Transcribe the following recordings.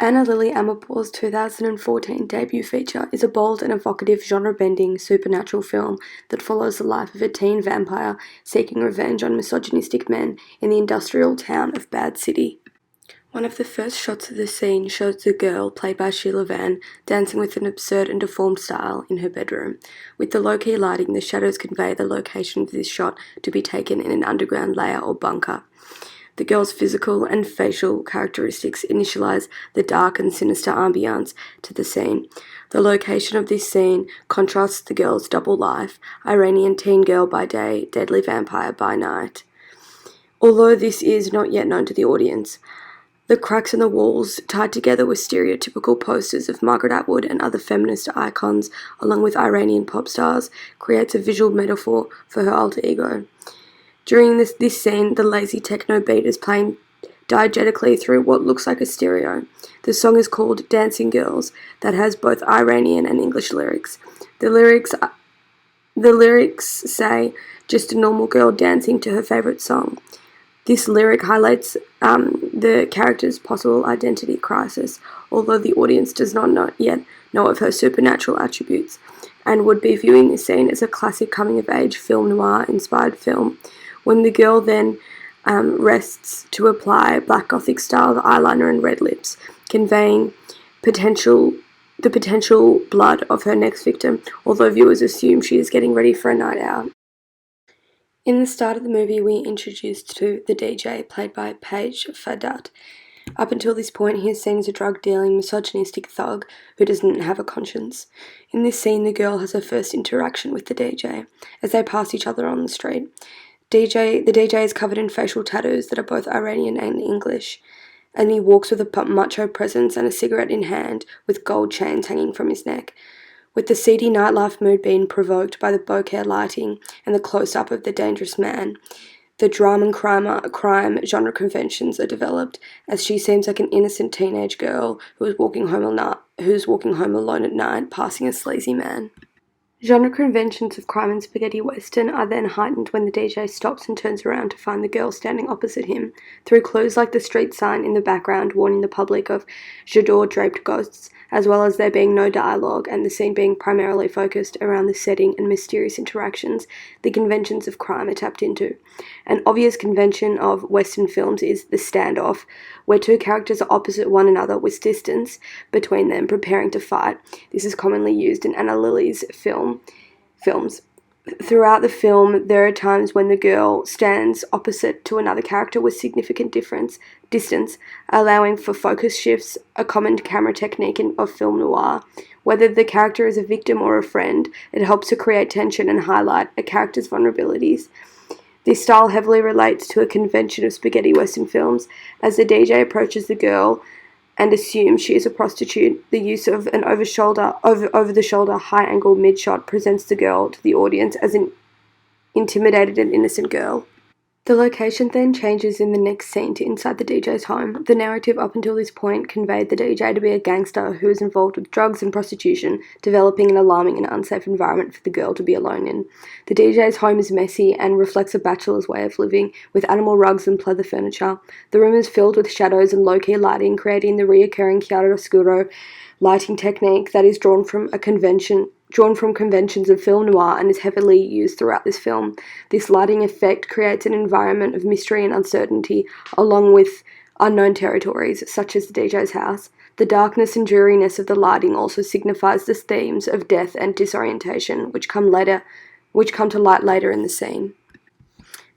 Anna Lily Amarpour's 2014 debut feature is a bold and evocative genre-bending supernatural film that follows the life of a teen vampire seeking revenge on misogynistic men in the industrial town of Bad City. One of the first shots of the scene shows the girl, played by Sheila Van, dancing with an absurd and deformed style in her bedroom. With the low-key lighting, the shadows convey the location of this shot to be taken in an underground lair or bunker. The girl's physical and facial characteristics initialize the dark and sinister ambiance to the scene. The location of this scene contrasts the girl's double life, Iranian teen girl by day, deadly vampire by night. Although this is not yet known to the audience, the cracks in the walls, tied together with stereotypical posters of Margaret Atwood and other feminist icons, along with Iranian pop stars, creates a visual metaphor for her alter ego. During this scene, the lazy techno beat is playing diegetically through what looks like a stereo. The song is called Dancing Girls, that has both Iranian and English lyrics. The lyrics say, just a normal girl dancing to her favorite song. This lyric highlights the character's possible identity crisis, although the audience does not yet know of her supernatural attributes, and would be viewing this scene as a classic coming-of-age film noir-inspired film. When the girl then rests to apply black gothic style eyeliner and red lips, conveying the potential blood of her next victim, although viewers assume she is getting ready for a night out. In the start of the movie, we are introduced to the DJ, played by Paige Fadat. Up until this point, he is seen as a drug-dealing, misogynistic thug who doesn't have a conscience. In this scene, the girl has her first interaction with the DJ, as they pass each other on the street. The DJ is covered in facial tattoos that are both Iranian and English, and he walks with a macho presence and a cigarette in hand, with gold chains hanging from his neck. With the seedy nightlife mood being provoked by the bokeh lighting and the close-up of the dangerous man, the drama and crime genre conventions are developed, as she seems like an innocent teenage girl who is walking home alone at night, passing a sleazy man. Genre conventions of crime and spaghetti western are then heightened when the DJ stops and turns around to find the girl standing opposite him, through clues like the street sign in the background warning the public of Jador-draped ghosts, as well as there being no dialogue and the scene being primarily focused around the setting and mysterious interactions. The conventions of crime are tapped into. An obvious convention of Western films is the standoff, where two characters are opposite one another with distance between them, preparing to fight. This is commonly used in Anna Lily's films. Throughout the film, there are times when the girl stands opposite to another character with significant distance, allowing for focus shifts, a common camera technique of film noir. Whether the character is a victim or a friend, it helps to create tension and highlight a character's vulnerabilities. This style heavily relates to a convention of spaghetti western films. As the DJ approaches the girl and assumes she is a prostitute, the use of an over-the-shoulder high-angle mid-shot presents the girl to the audience as an intimidated and innocent girl. The location then changes in the next scene to inside the DJ's home. The narrative up until this point conveyed the DJ to be a gangster who is involved with drugs and prostitution, developing an alarming and unsafe environment for the girl to be alone in. The DJ's home is messy and reflects a bachelor's way of living, with animal rugs and pleather furniture. The room is filled with shadows and low-key lighting, creating the reoccurring chiaroscuro lighting technique that is drawn from conventions of film noir and is heavily used throughout this film. This lighting effect creates an environment of mystery and uncertainty, along with unknown territories, such as the DJ's house. The darkness and dreariness of the lighting also signifies the themes of death and disorientation, which come to light later in the scene.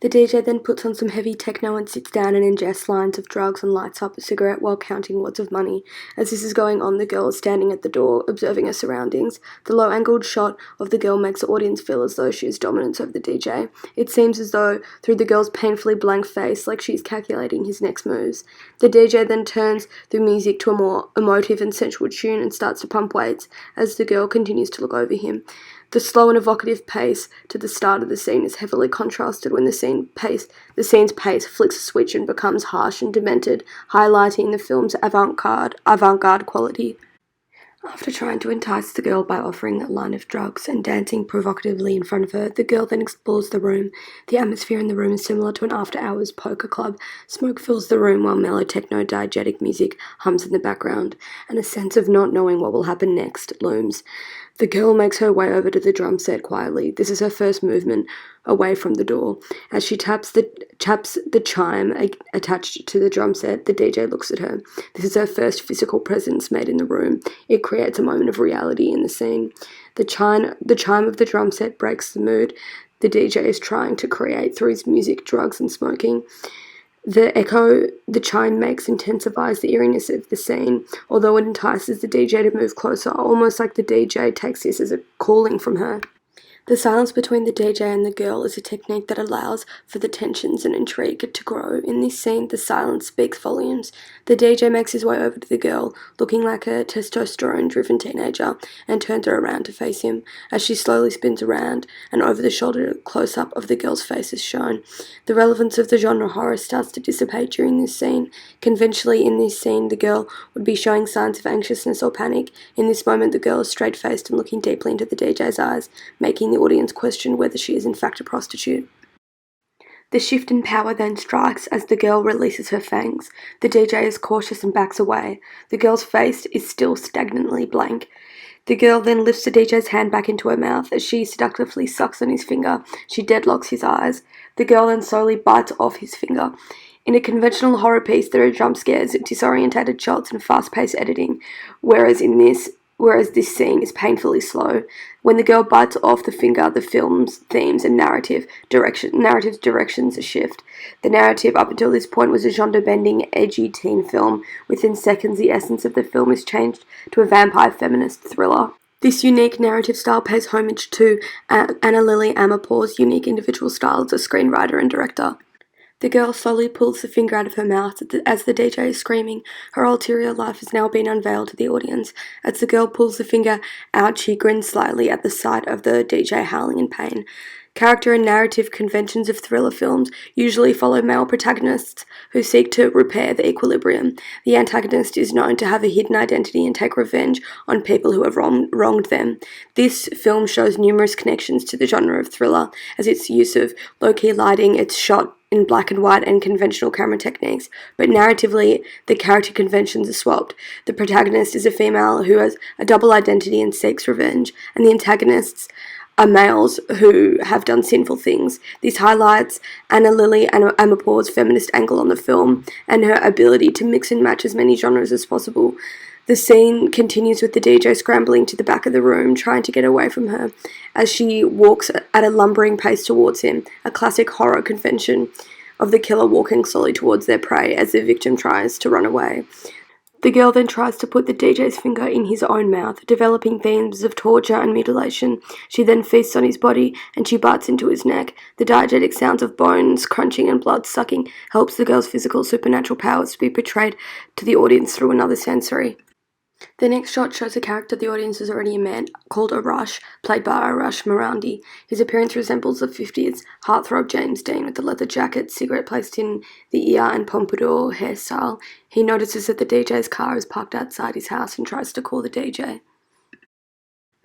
The DJ then puts on some heavy techno and sits down and ingests lines of drugs and lights up a cigarette while counting wads of money. As this is going on, the girl is standing at the door, observing her surroundings. The low-angled shot of the girl makes the audience feel as though she has dominance over the DJ. It seems as though, through the girl's painfully blank face, like she is calculating his next moves. The DJ then turns the music to a more emotive and sensual tune and starts to pump weights as the girl continues to look over him. The slow and evocative pace to the start of the scene is heavily contrasted when the scene's pace flicks a switch and becomes harsh and demented, highlighting the film's avant-garde quality. After trying to entice the girl by offering a line of drugs and dancing provocatively in front of her, the girl then explores the room. The atmosphere in the room is similar to an after-hours poker club. Smoke fills the room while mellow techno-diegetic music hums in the background, and a sense of not knowing what will happen next looms. The girl makes her way over to the drum set quietly. This is her first movement away from the door. As she taps the chime attached to the drum set, the DJ looks at her. This is her first physical presence made in the room. It creates a moment of reality in the scene. The chime of the drum set breaks the mood the DJ is trying to create through his music, drugs, and smoking. The echo the chime makes intensifies the eeriness of the scene, although it entices the DJ to move closer, almost like the DJ takes this as a calling from her. The silence between the DJ and the girl is a technique that allows for the tensions and intrigue to grow. In this scene, the silence speaks volumes. The DJ makes his way over to the girl, looking like a testosterone-driven teenager, and turns her around to face him. As she slowly spins around, an over-the-shoulder close-up of the girl's face is shown. The relevance of the genre horror starts to dissipate during this scene. Conventionally, in this scene, the girl would be showing signs of anxiousness or panic. In this moment, the girl is straight-faced and looking deeply into the DJ's eyes, making the audience question whether she is in fact a prostitute. The shift in power then strikes as the girl releases her fangs. The DJ is cautious and backs away. The girl's face is still stagnantly blank. The girl then lifts the DJ's hand back into her mouth. As she seductively sucks on his finger, she deadlocks his eyes. The girl then slowly bites off his finger. In a conventional horror piece, there are jump scares, disorientated shots, and fast-paced editing, whereas this scene is painfully slow. When the girl bites off the finger, the film's themes and narrative directions shift. The narrative up until this point was a genre-bending, edgy teen film. Within seconds, the essence of the film is changed to a vampire feminist thriller. This unique narrative style pays homage to Anna Lily Amirpour's unique individual style as a screenwriter and director. The girl slowly pulls the finger out of her mouth as the DJ is screaming. Her ulterior life has now been unveiled to the audience. As the girl pulls the finger out, she grins slightly at the sight of the DJ howling in pain. Character and narrative conventions of thriller films usually follow male protagonists who seek to repair the equilibrium. The antagonist is known to have a hidden identity and take revenge on people who have wronged them. This film shows numerous connections to the genre of thriller, as its use of low-key lighting, it's shot in black and white, and conventional camera techniques, but narratively, the character conventions are swapped. The protagonist is a female who has a double identity and seeks revenge, and the antagonists are males who have done sinful things. This highlights Anna Lily Amirpour's feminist angle on the film and her ability to mix and match as many genres as possible. The scene continues with the DJ scrambling to the back of the room, trying to get away from her, as she walks at a lumbering pace towards him, a classic horror convention of the killer walking slowly towards their prey as the victim tries to run away. The girl then tries to put the DJ's finger in his own mouth, developing themes of torture and mutilation. She then feasts on his body, and she bites into his neck. The diegetic sounds of bones crunching and blood sucking helps the girl's physical supernatural powers to be portrayed to the audience through another sensory. The next shot shows a character the audience has already met, called Arash, played by Arash Marandi. His appearance resembles the 50s heartthrob James Dean with the leather jacket, cigarette placed in the ear, and pompadour hairstyle. He notices that the DJ's car is parked outside his house and tries to call the DJ.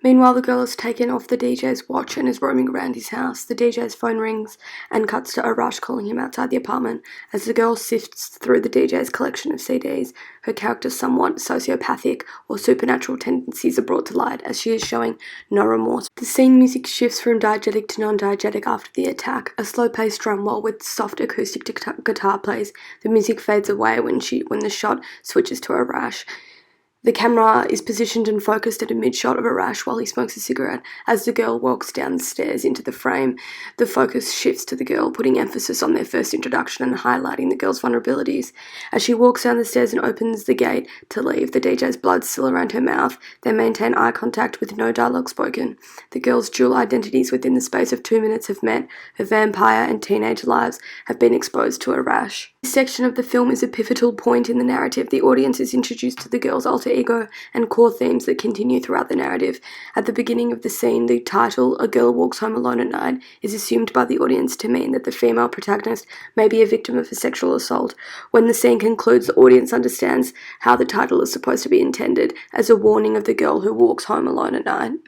Meanwhile, the girl has taken off the DJ's watch and is roaming around his house. The DJ's phone rings and cuts to Arash calling him outside the apartment. As the girl sifts through the DJ's collection of CDs, her character's somewhat sociopathic or supernatural tendencies are brought to light as she is showing no remorse. The scene music shifts from diegetic to non-diegetic after the attack. A slow-paced drum roll with soft acoustic guitar plays. The music fades away when the shot switches to Arash. The camera is positioned and focused at a mid-shot of Arash while he smokes a cigarette. As the girl walks down the stairs into the frame, the focus shifts to the girl, putting emphasis on their first introduction and highlighting the girl's vulnerabilities. As she walks down the stairs and opens the gate to leave, the DJ's blood still around her mouth. They maintain eye contact with no dialogue spoken. The girl's dual identities within the space of 2 minutes have met. Her vampire and teenage lives have been exposed to Arash. This section of the film is a pivotal point in the narrative. The audience is introduced to the girl's alter ego and core themes that continue throughout the narrative. At the beginning of the scene, the title, "A Girl Walks Home Alone at Night," is assumed by the audience to mean that the female protagonist may be a victim of a sexual assault. When the scene concludes, the audience understands how the title is supposed to be intended as a warning of the girl who walks home alone at night.